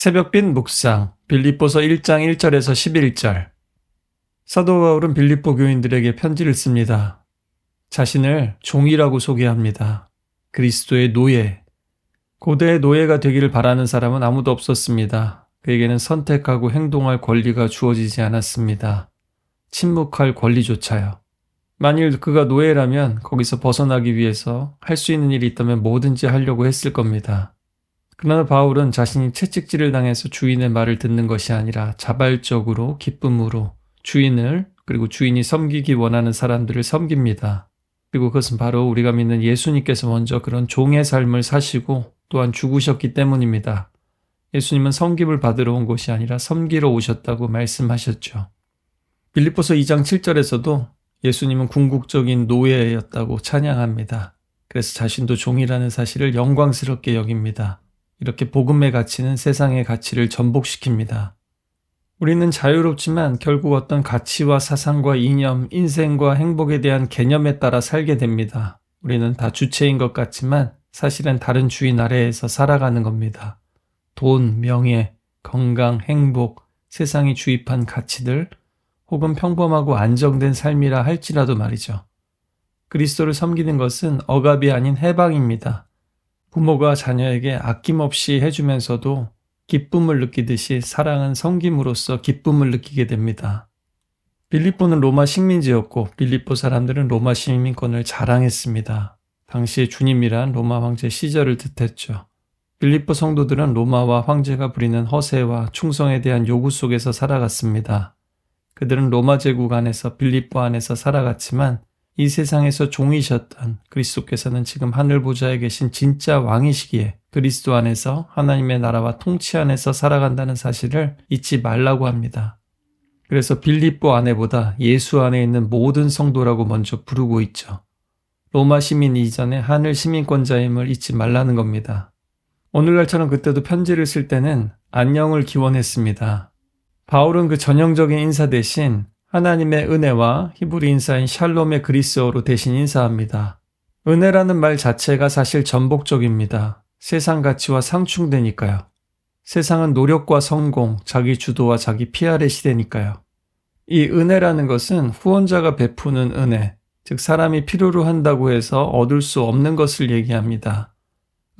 새벽빛 묵상 빌립보서 1장 1절에서 11절. 사도 바울은 빌립보 교인들에게 편지를 씁니다. 자신을 종이라고 소개합니다. 그리스도의 노예. 고대의 노예가 되기를 바라는 사람은 아무도 없었습니다. 그에게는 선택하고 행동할 권리가 주어지지 않았습니다. 침묵할 권리조차요. 만일 그가 노예라면 거기서 벗어나기 위해서 할 수 있는 일이 있다면 뭐든지 하려고 했을 겁니다. 그러나 바울은 자신이 채찍질을 당해서 주인의 말을 듣는 것이 아니라 자발적으로 기쁨으로 주인을 그리고 주인이 섬기기 원하는 사람들을 섬깁니다. 그리고 그것은 바로 우리가 믿는 예수님께서 먼저 그런 종의 삶을 사시고 또한 죽으셨기 때문입니다. 예수님은 섬김을 받으러 온 것이 아니라 섬기러 오셨다고 말씀하셨죠. 빌립보서 2장 7절에서도 예수님은 궁극적인 노예였다고 찬양합니다. 그래서 자신도 종이라는 사실을 영광스럽게 여깁니다. 이렇게 복음의 가치는 세상의 가치를 전복시킵니다. 우리는 자유롭지만 결국 어떤 가치와 사상과 이념, 인생과 행복에 대한 개념에 따라 살게 됩니다. 우리는 다 주체인 것 같지만 사실은 다른 주인 아래에서 살아가는 겁니다. 돈, 명예, 건강, 행복, 세상이 주입한 가치들 혹은 평범하고 안정된 삶이라 할지라도 말이죠. 그리스도를 섬기는 것은 억압이 아닌 해방입니다. 부모가 자녀에게 아낌없이 해주면서도 기쁨을 느끼듯이 사랑은 섬김으로써 기쁨을 느끼게 됩니다. 빌립보는 로마 식민지였고 빌립보 사람들은 로마 시민권을 자랑했습니다. 당시의 주님이란 로마 황제 시절을 뜻했죠. 빌립보 성도들은 로마와 황제가 부리는 허세와 충성에 대한 요구 속에서 살아갔습니다. 그들은 로마 제국 안에서 빌립보 안에서 살아갔지만 이 세상에서 종이셨던 그리스도께서는 지금 하늘 보좌에 계신 진짜 왕이시기에 그리스도 안에서 하나님의 나라와 통치 안에서 살아간다는 사실을 잊지 말라고 합니다. 그래서 빌립보 안에보다 예수 안에 있는 모든 성도라고 먼저 부르고 있죠. 로마 시민 이전에 하늘 시민권자임을 잊지 말라는 겁니다. 오늘날처럼 그때도 편지를 쓸 때는 안녕을 기원했습니다. 바울은 그 전형적인 인사 대신 하나님의 은혜와 히브리 인사인 샬롬의 그리스어로 대신 인사합니다. 은혜라는 말 자체가 사실 전복적입니다. 세상 가치와 상충되니까요. 세상은 노력과 성공, 자기 주도와 자기 PR의 시대니까요. 이 은혜라는 것은 후원자가 베푸는 은혜, 즉 사람이 필요로 한다고 해서 얻을 수 없는 것을 얘기합니다.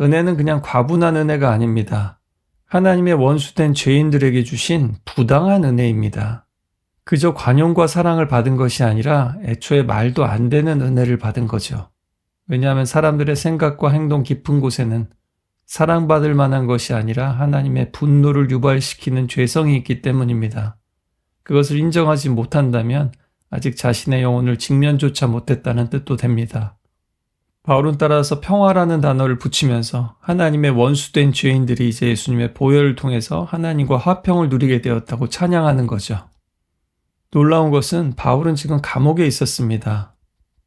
은혜는 그냥 과분한 은혜가 아닙니다. 하나님의 원수된 죄인들에게 주신 부당한 은혜입니다. 그저 관용과 사랑을 받은 것이 아니라 애초에 말도 안 되는 은혜를 받은 거죠. 왜냐하면 사람들의 생각과 행동 깊은 곳에는 사랑받을 만한 것이 아니라 하나님의 분노를 유발시키는 죄성이 있기 때문입니다. 그것을 인정하지 못한다면 아직 자신의 영혼을 직면조차 못했다는 뜻도 됩니다. 바울은 따라서 평화라는 단어를 붙이면서 하나님의 원수된 죄인들이 이제 예수님의 보혈을 통해서 하나님과 화평을 누리게 되었다고 찬양하는 거죠. 놀라운 것은 바울은 지금 감옥에 있었습니다.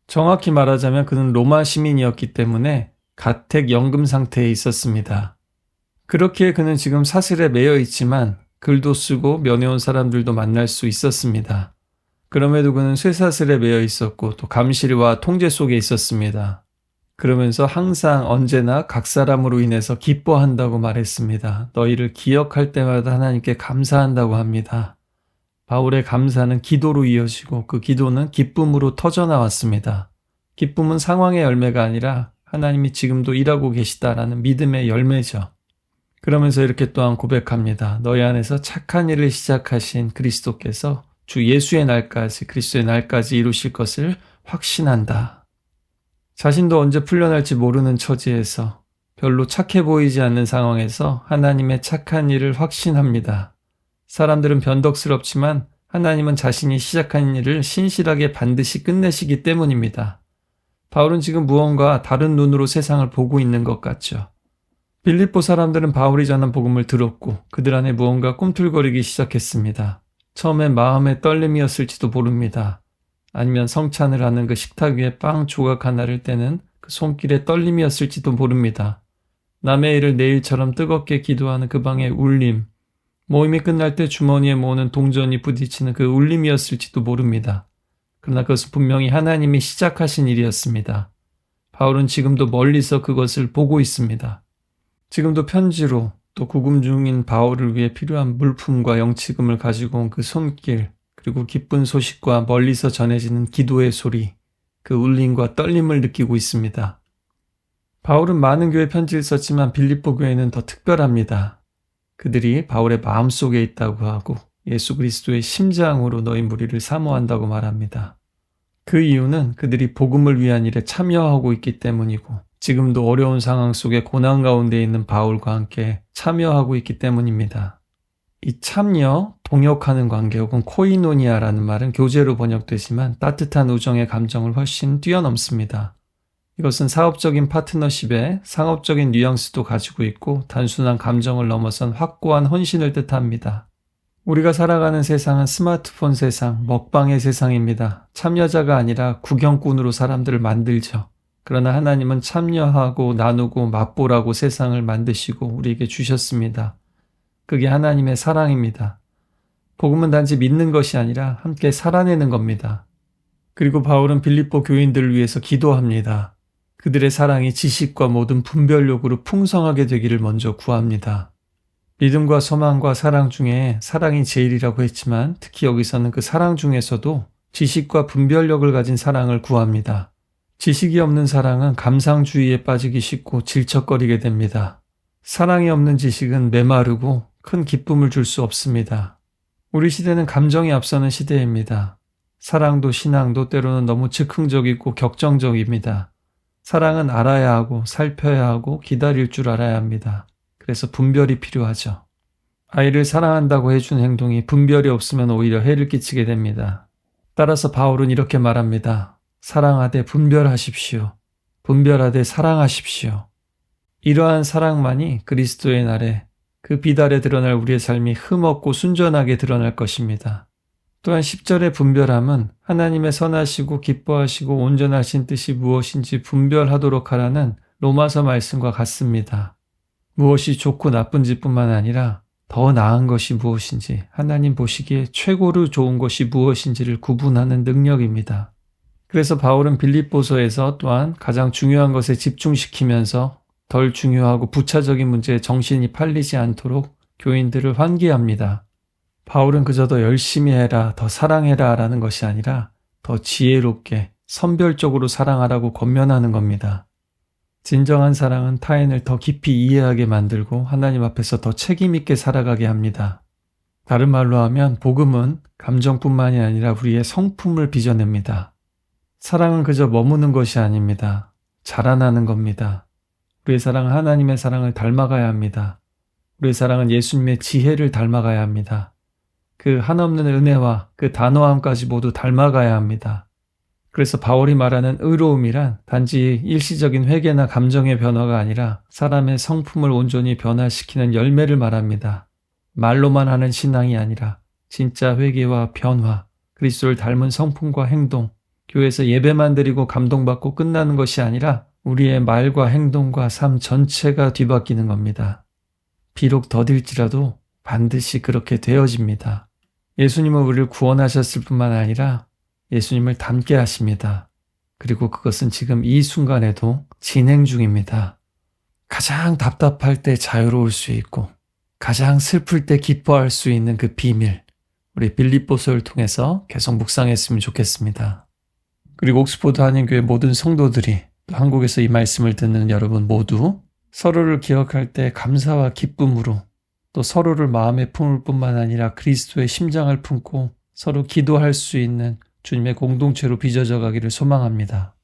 정확히 말하자면 그는 로마 시민이었기 때문에 가택 연금 상태에 있었습니다. 그렇기에 그는 지금 사슬에 매여 있지만 글도 쓰고 면회 온 사람들도 만날 수 있었습니다. 그럼에도 그는 쇠사슬에 매여 있었고 또 감시와 통제 속에 있었습니다. 그러면서 항상 언제나 각 사람으로 인해서 기뻐한다고 말했습니다. 너희를 기억할 때마다 하나님께 감사한다고 합니다. 바울의 감사는 기도로 이어지고 그 기도는 기쁨으로 터져나왔습니다. 기쁨은 상황의 열매가 아니라 하나님이 지금도 일하고 계시다라는 믿음의 열매죠. 그러면서 이렇게 또한 고백합니다. 너희 안에서 착한 일을 시작하신 그리스도께서 주 예수의 날까지 그리스도의 날까지 이루실 것을 확신한다. 자신도 언제 풀려날지 모르는 처지에서 별로 착해 보이지 않는 상황에서 하나님의 착한 일을 확신합니다. 사람들은 변덕스럽지만 하나님은 자신이 시작한 일을 신실하게 반드시 끝내시기 때문입니다. 바울은 지금 무언가 다른 눈으로 세상을 보고 있는 것 같죠. 빌립보 사람들은 바울이 전한 복음을 들었고 그들 안에 무언가 꿈틀거리기 시작했습니다. 처음엔 마음의 떨림이었을지도 모릅니다. 아니면 성찬을 하는 그 식탁 위에 빵 조각 하나를 떼는 그 손길의 떨림이었을지도 모릅니다. 남의 일을 내일처럼 뜨겁게 기도하는 그 방의 울림, 모임이 끝날 때 주머니에 모으는 동전이 부딪히는 그 울림이었을지도 모릅니다. 그러나 그것은 분명히 하나님이 시작하신 일이었습니다. 바울은 지금도 멀리서 그것을 보고 있습니다. 지금도 편지로 또 구금 중인 바울을 위해 필요한 물품과 영치금을 가지고 온 그 손길, 그리고 기쁜 소식과 멀리서 전해지는 기도의 소리, 그 울림과 떨림을 느끼고 있습니다. 바울은 많은 교회 편지를 썼지만 빌립보 교회는 더 특별합니다. 그들이 바울의 마음속에 있다고 하고 예수 그리스도의 심장으로 너희 무리를 사모한다고 말합니다. 그 이유는 그들이 복음을 위한 일에 참여하고 있기 때문이고 지금도 어려운 상황 속에 고난 가운데 있는 바울과 함께 참여하고 있기 때문입니다. 이 참여, 동역하는 관계 혹은 코이노니아라는 말은 교제로 번역되지만 따뜻한 우정의 감정을 훨씬 뛰어넘습니다. 이것은 사업적인 파트너십에 상업적인 뉘앙스도 가지고 있고 단순한 감정을 넘어선 확고한 헌신을 뜻합니다. 우리가 살아가는 세상은 스마트폰 세상, 먹방의 세상입니다. 참여자가 아니라 구경꾼으로 사람들을 만들죠. 그러나 하나님은 참여하고 나누고 맛보라고 세상을 만드시고 우리에게 주셨습니다. 그게 하나님의 사랑입니다. 복음은 단지 믿는 것이 아니라 함께 살아내는 겁니다. 그리고 바울은 빌립보 교인들을 위해서 기도합니다. 그들의 사랑이 지식과 모든 분별력으로 풍성하게 되기를 먼저 구합니다. 믿음과 소망과 사랑 중에 사랑이 제일이라고 했지만 특히 여기서는 그 사랑 중에서도 지식과 분별력을 가진 사랑을 구합니다. 지식이 없는 사랑은 감상주의에 빠지기 쉽고 질척거리게 됩니다. 사랑이 없는 지식은 메마르고 큰 기쁨을 줄 수 없습니다. 우리 시대는 감정이 앞서는 시대입니다. 사랑도 신앙도 때로는 너무 즉흥적이고 격정적입니다. 사랑은 알아야 하고 살펴야 하고 기다릴 줄 알아야 합니다. 그래서 분별이 필요하죠. 아이를 사랑한다고 해준 행동이 분별이 없으면 오히려 해를 끼치게 됩니다. 따라서 바울은 이렇게 말합니다. 사랑하되 분별하십시오. 분별하되 사랑하십시오. 이러한 사랑만이 그리스도의 날에 그 비달에 드러날 우리의 삶이 흠없고 순전하게 드러날 것입니다. 또한 10절의 분별함은 하나님의 선하시고 기뻐하시고 온전하신 뜻이 무엇인지 분별하도록 하라는 로마서 말씀과 같습니다. 무엇이 좋고 나쁜지 뿐만 아니라 더 나은 것이 무엇인지 하나님 보시기에 최고로 좋은 것이 무엇인지를 구분하는 능력입니다. 그래서 바울은 빌립보서에서 또한 가장 중요한 것에 집중시키면서 덜 중요하고 부차적인 문제에 정신이 팔리지 않도록 교인들을 환기합니다. 바울은 그저 더 열심히 해라, 더 사랑해라 라는 것이 아니라 더 지혜롭게 선별적으로 사랑하라고 권면하는 겁니다. 진정한 사랑은 타인을 더 깊이 이해하게 만들고 하나님 앞에서 더 책임있게 살아가게 합니다. 다른 말로 하면 복음은 감정뿐만이 아니라 우리의 성품을 빚어냅니다. 사랑은 그저 머무는 것이 아닙니다. 자라나는 겁니다. 우리의 사랑은 하나님의 사랑을 닮아가야 합니다. 우리의 사랑은 예수님의 지혜를 닮아가야 합니다. 그 한없는 은혜와 그 단호함까지 모두 닮아가야 합니다. 그래서 바울이 말하는 의로움이란 단지 일시적인 회개나 감정의 변화가 아니라 사람의 성품을 온전히 변화시키는 열매를 말합니다. 말로만 하는 신앙이 아니라 진짜 회개와 변화, 그리스도를 닮은 성품과 행동, 교회에서 예배만 드리고 감동받고 끝나는 것이 아니라 우리의 말과 행동과 삶 전체가 뒤바뀌는 겁니다. 비록 더딜지라도 반드시 그렇게 되어집니다. 예수님은 우리를 구원하셨을 뿐만 아니라 예수님을 닮게 하십니다. 그리고 그것은 지금 이 순간에도 진행 중입니다. 가장 답답할 때 자유로울 수 있고 가장 슬플 때 기뻐할 수 있는 그 비밀, 우리 빌립보서를 통해서 계속 묵상했으면 좋겠습니다. 그리고 옥스포드 한인교회 모든 성도들이 또 한국에서 이 말씀을 듣는 여러분 모두 서로를 기억할 때 감사와 기쁨으로 또 서로를 마음에 품을 뿐만 아니라 그리스도의 심장을 품고 서로 기도할 수 있는 주님의 공동체로 빚어져 가기를 소망합니다.